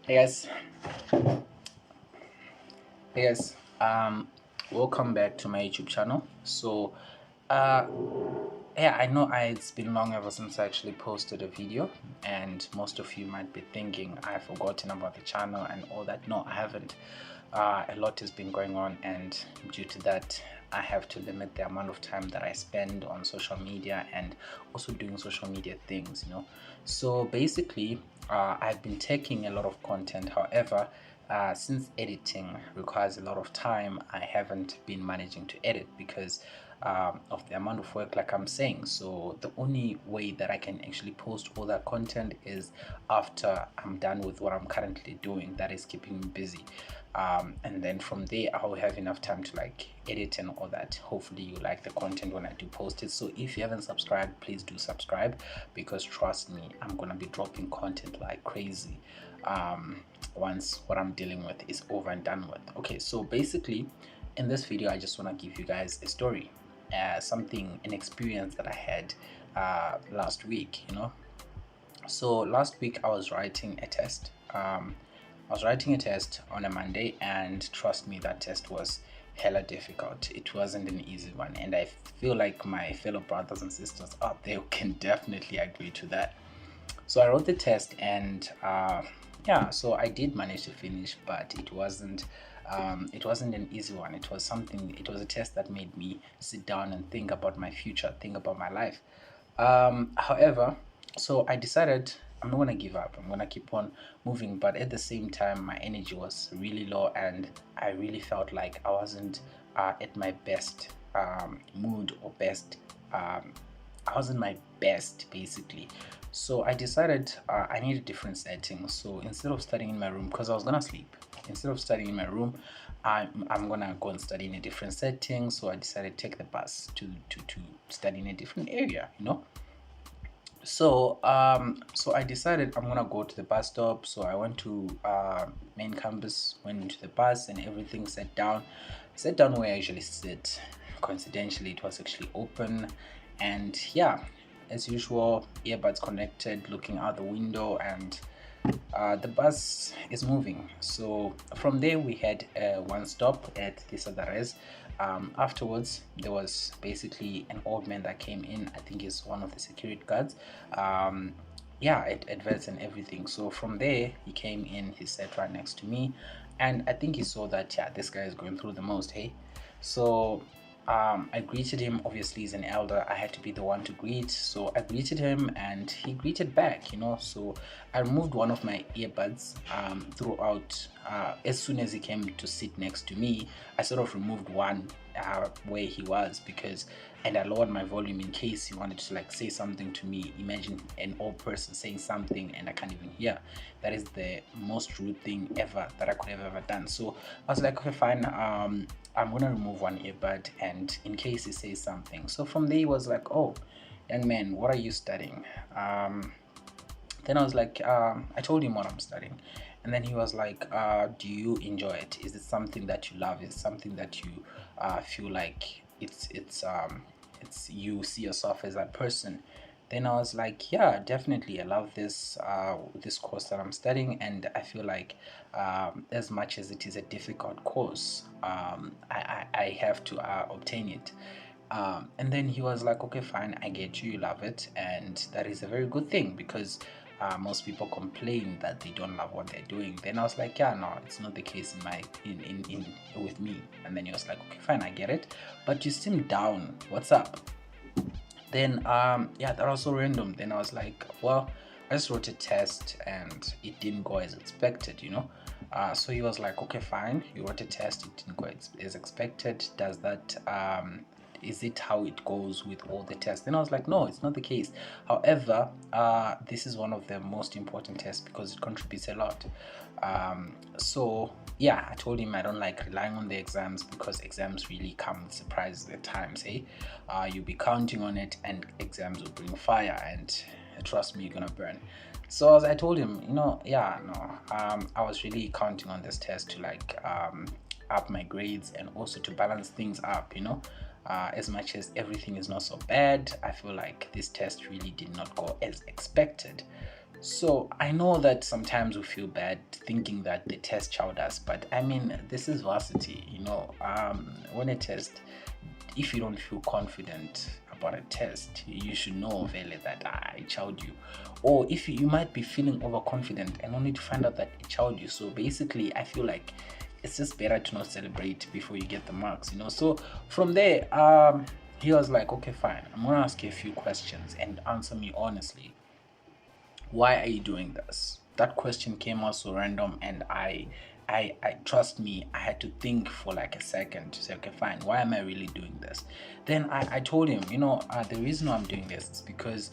Hey guys, hey guys. Welcome back to my YouTube channel. Uh, yeah, I know it's been long ever since I actually posted a video, and most of you might be thinking I've forgotten about the channel and all that. No, I haven't. A lot has been going on, and due to that, I have to limit the amount of time that I spend on social media and also doing social media things. So basically, I've been taking a lot of content. However, since editing requires a lot of time, I haven't been managing to edit because of the amount of work, like I'm saying. So the only way that I can actually post all that content is after I'm done with what I'm currently doing, that is keeping me busy. And then from there I'll have enough time to like edit and all that. Hopefully you like the content when I do post it. So if you haven't subscribed, please do subscribe, because trust me, I'm gonna be dropping content like crazy once what I'm dealing with is over and done with. Okay, so basically in this video I just want to give you guys a story, an experience that I had last week. So last week I was writing a test. I was writing a test on a Monday, and trust me, that test was hella difficult. It wasn't an easy one, and I feel like my fellow brothers and sisters out there can definitely agree to that. So I wrote the test, and yeah, so I did manage to finish, but it wasn't an easy one. It was a test that made me sit down and think about my future, think about my life. However, so I decided I'm not gonna give up. I'm gonna keep on moving, but at the same time, my energy was really low, and I really felt like I wasn't at my best mood or best. Um, I wasn't my best basically. So I decided I need a different setting. So instead of studying in my room, because I was gonna sleep, instead of studying in my room, I'm gonna go and study in a different setting. So I decided to take the bus to study in a different area. So I decided I'm gonna go to the bus stop. So I went to main campus, went into the bus, and everything. Sat down where I usually sit. Coincidentally, it was actually open, and yeah, as usual, earbuds connected, looking out the window, and the bus is moving. So from there, we had one stop at this other res. Afterwards, there was basically an old man that came in. I think he's one of the security guards. Um, yeah, it vets and everything. So from there, he came in. He sat right next to me, and I think he saw that, yeah, this guy is going through the most. Hey, so I greeted him. Obviously, he's an elder. I had to be the one to greet. So I greeted him, and he greeted back. So I removed one of my earbuds throughout. As soon as he came to sit next to me, I sort of removed one where he was, and I lowered my volume in case he wanted to like say something to me. Imagine an old person saying something and I can't even hear. That is the most rude thing ever that I could have ever done. So I was like, okay, fine. I'm gonna remove one earbud, and in case he says something. So from there, he was like, "Oh, young man, what are you studying?" Then I was like, I told him what I'm studying, and then he was like, "Do you enjoy it? Is it something that you love? Is it something that you feel like it's you see yourself as that person?" Then I was like, yeah, definitely, I love this course that I'm studying, and I feel like as much as it is a difficult course, I have to obtain it. And then he was like, okay, fine, I get you, you love it, and that is a very good thing, because most people complain that they don't love what they're doing. Then I was like, yeah, no, it's not the case in with me. And then he was like, okay, fine, I get it, but you seem down. What's up? Then yeah, that was so random. Then I was like, well, I just wrote a test and it didn't go as expected. So he was like, okay, fine, you wrote a test, it didn't go as expected. Does that is it how it goes with all the tests? Then I was like, no, it's not the case. However, this is one of the most important tests because it contributes a lot. So yeah, I told him I don't like relying on the exams, because exams really come with surprises at times. Hey, you'll be counting on it, and exams will bring fire, and trust me, you're gonna burn. So as I told him, yeah, no, I was really counting on this test to like up my grades and also to balance things up. As much as everything is not so bad, I feel like this test really did not go as expected. So I know that sometimes we feel bad thinking that the test child us, but I mean, this is varsity, when a test, if you don't feel confident about a test, you should know really that I child you. Or if you might be feeling overconfident and only to find out that it child you. So basically, I feel like it's just better to not celebrate before you get the marks. So from there, he was like, okay, fine, I'm gonna ask you a few questions and answer me honestly. Why are you doing this? That question came out so random, and I trust me, I had to think for like a second to say, okay, fine, why am I really doing this? Then I told him, the reason why I'm doing this is because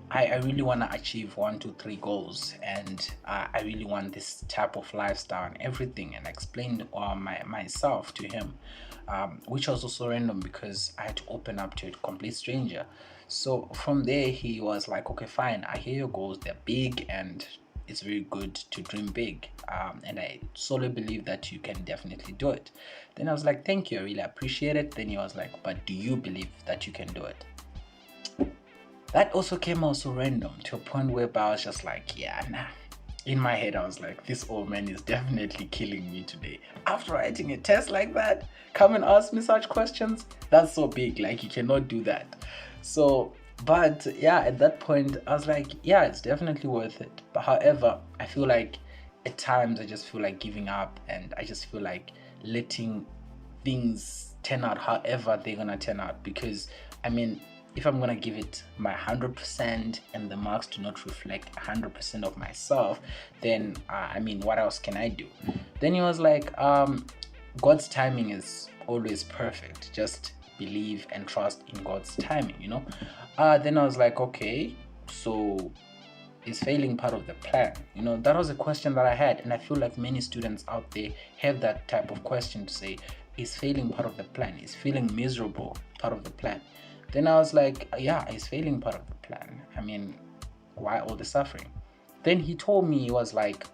I really want to achieve 1, 2, 3 goals, and I really want this type of lifestyle and everything, and I explained myself to him, which was also random because I had to open up to a complete stranger. So from there, he was like, okay, fine, I hear your goals, they're big, and it's very good to dream big, and I solely believe that you can definitely do it. Then I was like, thank you, I really appreciate it. Then he was like, but do you believe that you can do it? That also came out so random to a point where I was just like, yeah, nah. In my head, I was like, this old man is definitely killing me today. After writing a test like that, come and ask me such questions? That's so big, like you cannot do that. So, but yeah, at that point, I was like, yeah, it's definitely worth it. But however, I feel like at times I just feel like giving up, and I just feel like letting things turn out however they're gonna turn out, because I mean, if I'm gonna give it my 100% and the marks do not reflect 100% of myself, then I mean, what else can I do? Then he was like, God's timing is always perfect. Just believe and trust in God's timing. Then I was like, okay, so is failing part of the plan? That was a question that I had, and I feel like many students out there have that type of question to say, is failing part of the plan? Is feeling miserable part of the plan? Then I was like, yeah, is failing part of the plan? I mean, why all the suffering? Then he told me, he was like,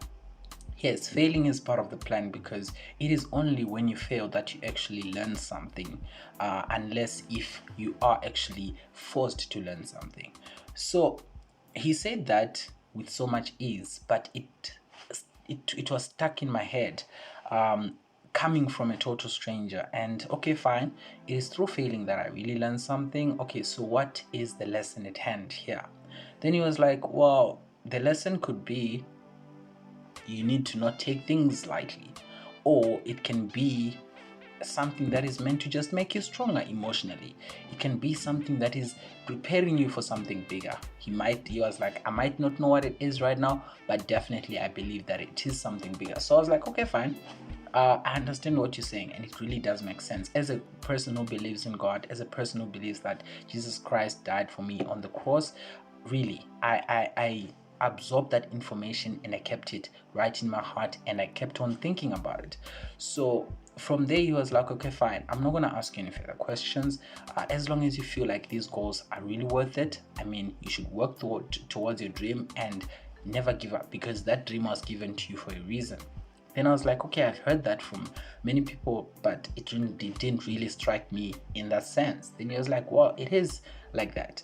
yes, failing is part of the plan, because it is only when you fail that you actually learn something, unless if you are actually forced to learn something. So he said that with so much ease, but it was stuck in my head, coming from a total stranger. And okay, fine, it is through failing that I really learned something. Okay, so what is the lesson at hand here? Then he was like, well, the lesson could be you need to not take things lightly, or it can be something that is meant to just make you stronger emotionally. It can be something that is preparing you for something bigger. He was like, I might not know what it is right now, but definitely I believe that it is something bigger. So I was like, okay, fine. I understand what you're saying, and it really does make sense. As a person who believes in God, as a person who believes that Jesus Christ died for me on the cross, really, I absorbed that information, and I kept it right in my heart, and I kept on thinking about it. So from there, he was like, okay, fine, I'm not going to ask you any further questions. As long as you feel like these goals are really worth it, I mean, you should work towards your dream and never give up, because that dream was given to you for a reason. Then I was like, okay, I've heard that from many people, but it didn't really strike me in that sense. Then he was like, well, it is like that.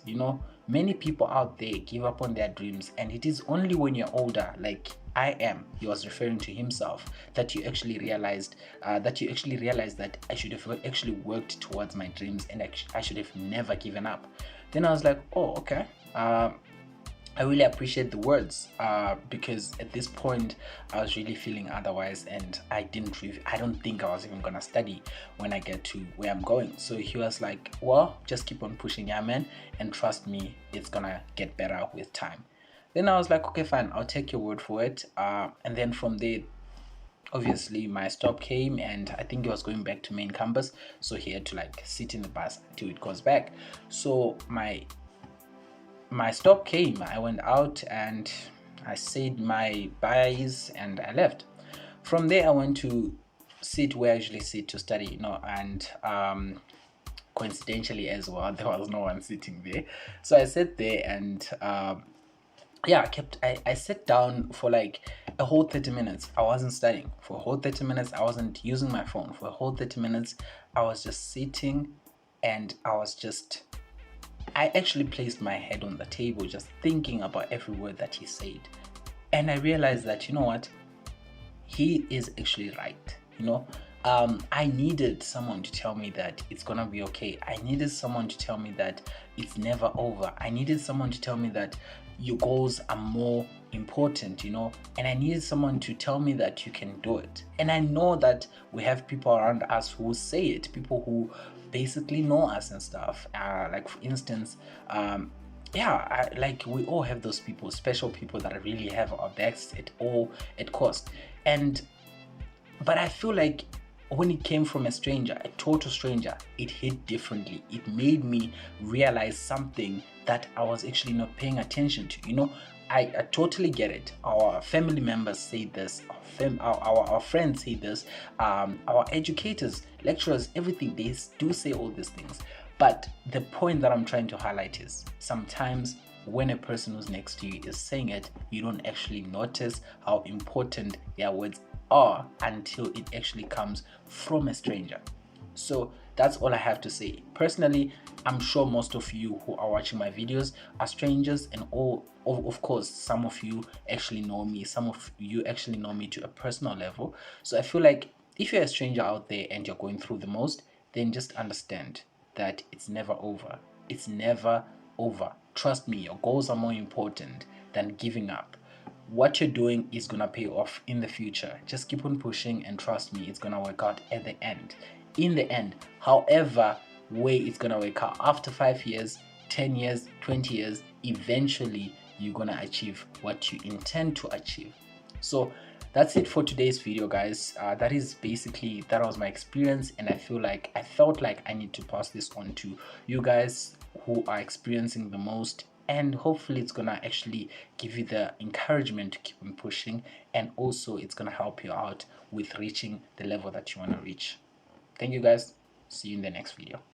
Many people out there give up on their dreams, and it is only when you're older, like I am, he was referring to himself, that you actually realized that I should have actually worked towards my dreams, and I should have never given up. Then I was like, oh, okay. I really appreciate the words, because at this point I was really feeling otherwise, and I don't think I was even gonna study when I get to where I'm going. So he was like, well, just keep on pushing, yeah man, and trust me, it's gonna get better with time. Then I was like, okay, fine, I'll take your word for it. And then from there, obviously my stop came, and I think he was going back to main campus, so he had to like sit in the bus until it goes back. So my stop came, I went out and I said my byes and I left. From there, I went to sit where I usually sit to study, and coincidentally as well, there was no one sitting there. So I sat there, and yeah, I sat down for like a whole 30 minutes. I wasn't studying. For a whole 30 minutes, I wasn't using my phone. For a whole 30 minutes, I was just sitting, and I was just I actually placed my head on the table just thinking about every word that he said. And I realized that, you know what? He is actually right. I needed someone to tell me that it's gonna be okay. I needed someone to tell me that it's never over. I needed someone to tell me that your goals are more important, and I needed someone to tell me that you can do it. And I know that we have people around us who say it, people who basically know us and stuff. Like, for instance, like, we all have those people, special people that really have our backs at cost. But I feel like when it came from a stranger, a total stranger, it hit differently. It made me realize something that I was actually not paying attention to. I totally get it. Our family members say this, our friends say this, our educators, lecturers, everything, they do say all these things. But the point that I'm trying to highlight is sometimes when a person who's next to you is saying it, you don't actually notice how important their words are until it actually comes from a stranger. So that's all I have to say. Personally, I'm sure most of you who are watching my videos are strangers, and of course, some of you actually know me. Some of you actually know me to a personal level. So I feel like if you're a stranger out there and you're going through the most, then just understand that it's never over. It's never over. Trust me, your goals are more important than giving up. What you're doing is gonna pay off in the future. Just keep on pushing and trust me, it's gonna work out at the end. In the end, however way it's gonna work out, after 5 years, 10 years, 20 years, eventually you're gonna achieve what you intend to achieve. So that's it for today's video, guys. That was my experience, and I felt like I need to pass this on to you guys who are experiencing the most, and hopefully it's gonna actually give you the encouragement to keep on pushing, and also it's gonna help you out with reaching the level that you want to reach. Thank you, guys. See you in the next video.